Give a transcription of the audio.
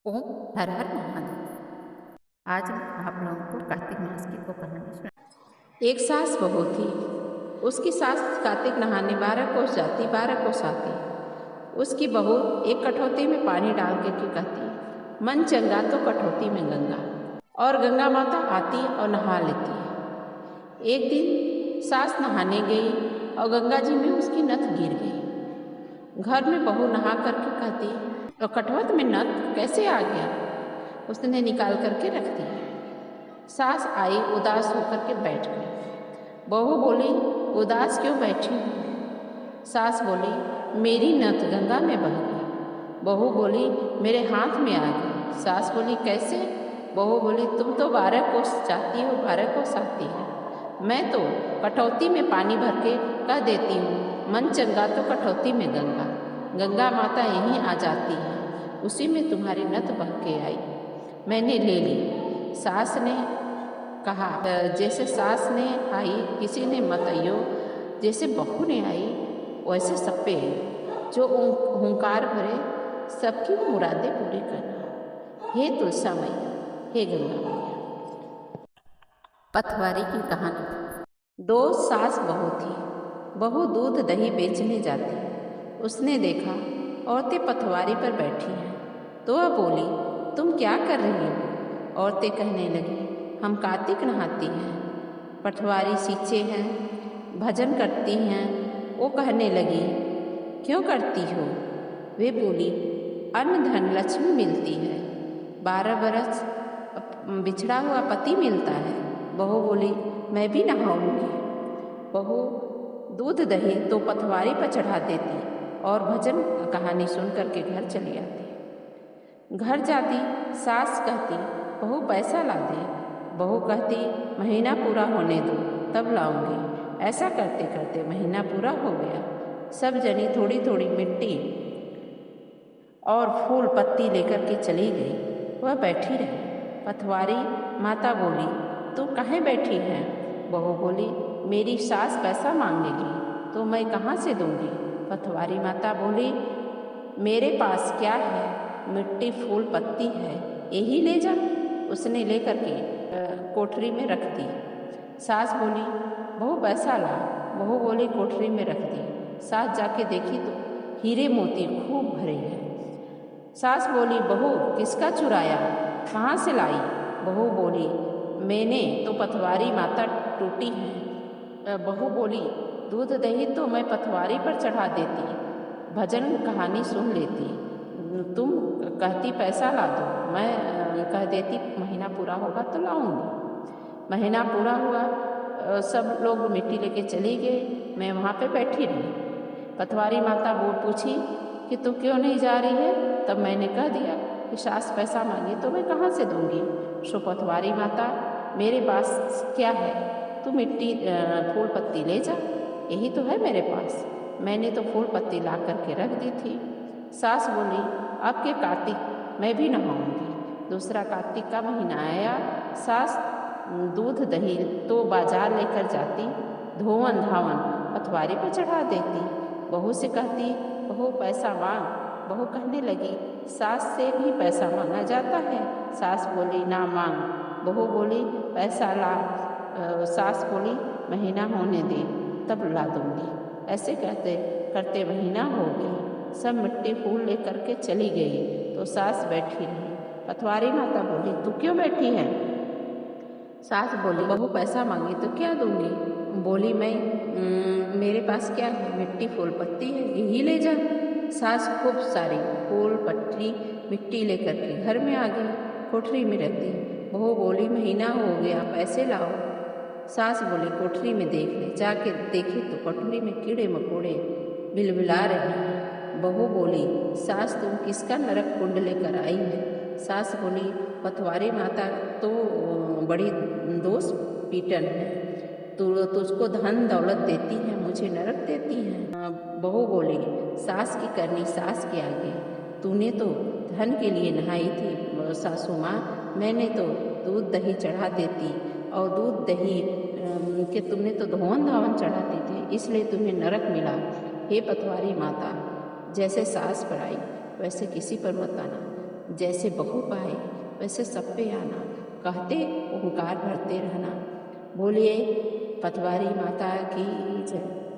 ओम हर हर महादेव। आज मैं आप लोगों को कार्तिक मास की दो कहानी सुना। एक सास बहू थी। उसकी सास कार्तिक नहाने 12 कोस जाती 12 कोस आती। उसकी बहू एक कठौती में पानी डाल के कहती, मन चंगा तो कठौती में गंगा। और गंगा माता आती और नहा लेती। एक दिन सास नहाने गई और गंगा जी में उसकी नथ गिर गई। घर में बहू नहा करके कहती, और कठौत में नथ कैसे आ गया? उसने निकाल करके रख दिया। सास आई, उदास होकर के बैठ गई। बहू बोली, उदास क्यों बैठी हूँ? सास बोली, मेरी नथ गंगा में बह गई। बहू बोली, मेरे हाथ में आ गई। सास बोली, कैसे? बहू बोली, तुम तो 12 कोस जाती हो 12 कोस आती है, मैं तो कठौती में पानी भर के कह देती हूँ, मन चंगा तो कठौती में गंगा। गंगा माता यहीं आ जाती है, उसी में तुम्हारी नथ बह के आई, मैंने ले ली। सास ने कहा, जैसे सास ने आई किसी ने मत आइयो, जैसे बहू ने आई वैसे सब पे जो हुंकार भरे सबकी मुरादें पूरी करना। हे तुलसा मैया, हे गंगा मैया। पथवारी की कहानी। दो सास बहू थी। बहू दूध दही बेचने जाती। उसने देखा औरतें पथवारी पर बैठी हैं, तो वह बोली, तुम क्या कर रही हो? औरतें कहने लगी, हम कार्तिक नहाती हैं। पटवारी सींचे हैं, भजन करती हैं। वो कहने लगी, क्यों करती हो? वे बोली, अन्न धन लक्ष्मी मिलती है, 12 बरस बिछड़ा हुआ पति मिलता है। बहू बोली, मैं भी नहाऊंगी। बहू दूध दही तो पथवारी पर चढ़ा देती और भजन कहानी सुन करके घर चली आती। घर जाती सास कहती, बहू पैसा ला दे। बहू कहती, महीना पूरा होने दो तब लाऊंगी। ऐसा करते करते महीना पूरा हो गया। सब जनी थोड़ी थोड़ी मिट्टी और फूल पत्ती लेकर के चली गई। वह बैठी रही। पथवारी माता बोली, तू काहे बैठी है? बहू बोली, मेरी सास पैसा मांगेगी तो मैं कहाँ से दूंगी? पथवारी माता बोली, मेरे पास क्या है, मिट्टी फूल पत्ती है, यही ले जा। उसने लेकर के कोठरी में रख दी। सास बोली, बहू पैसा ला। बहू बोली, कोठरी में रख दी। सास जाके देखी तो हीरे मोती खूब भरे हैं। सास बोली, बहू किसका चुराया, कहाँ से लाई? बहू बोली, मैंने तो पथवारी माता टूटी है। बहू बोली, दूध दही तो मैं पथवारी पर चढ़ा देती, भजन कहानी सुन लेती, तुम कहती पैसा ला दो, मैं कह देती महीना पूरा होगा तो लाऊंगी। महीना पूरा हुआ, सब लोग मिट्टी लेके चली गए, मैं वहाँ पे बैठी रही। पथवारी माता वो पूछी कि तू क्यों नहीं जा रही है? तब मैंने कह दिया कि सास पैसा मांगी तो मैं कहाँ से दूंगी। सो पथवारी माता, मेरे पास क्या है, तू मिट्टी फूल पत्ती ले जा, यही तो है मेरे पास, मैंने तो फूल पत्ती ला करके रख दी थी। सास बोली, अब के कार्तिक मैं भी नहाऊंगी। दूसरा कार्तिक का महीना आया। सास दूध दही तो बाजार लेकर जाती, धोवन धावन पथवारी पर चढ़ा देती। बहू से कहती, बहू पैसा मांग। बहू कहने लगी, सास से भी पैसा मांगा जाता है? सास बोली, ना मांग। बहू बोली, पैसा ला। सास बोली, महीना होने दे तब ला दूंगी। ऐसे कहते करते महीना हो गया। सब मिट्टी फूल लेकर के चली गई तो सास बैठी रही। पथवारी माता बोली, तू क्यों बैठी है? सास बोली, बहू पैसा मांगी तो क्या दूंगी? बोली, मैं मेरे पास क्या है, मिट्टी फूल पत्ती है, यही ले जा। सास खूब सारी फूल पत्ती मिट्टी लेकर के घर में आ गई, कोठरी में रहती। बहू बोली, महीना हो गया, पैसे लाओ। सास बोली, कोठरी में देख ले। जाके देखे तो कोठरी में कीड़े मकोड़े बिलबिला रहे हैं। बहू बोली, सास तुम किसका नरक कुंड लेकर आई है? सास बोली, पथवारी माता तो बड़ी दोष पीटन है, तुझको धन दौलत देती है, मुझे नरक देती है। बहू बोली, सास की करनी सास के आगे, तूने तो धन के लिए नहाई थी सासू माँ, मैंने तो दूध दही चढ़ा देती, और दूध दही के तुमने तो धोवन धावन चढ़ाते थे, इसलिए तुम्हें नरक मिला। हे पथवारी माता, जैसे सास पर आई वैसे किसी पर मत आना। जैसे बहू पाए वैसे सब पे आना, कहते ओंकार भरते रहना। बोलिए पतवारी माता की जय।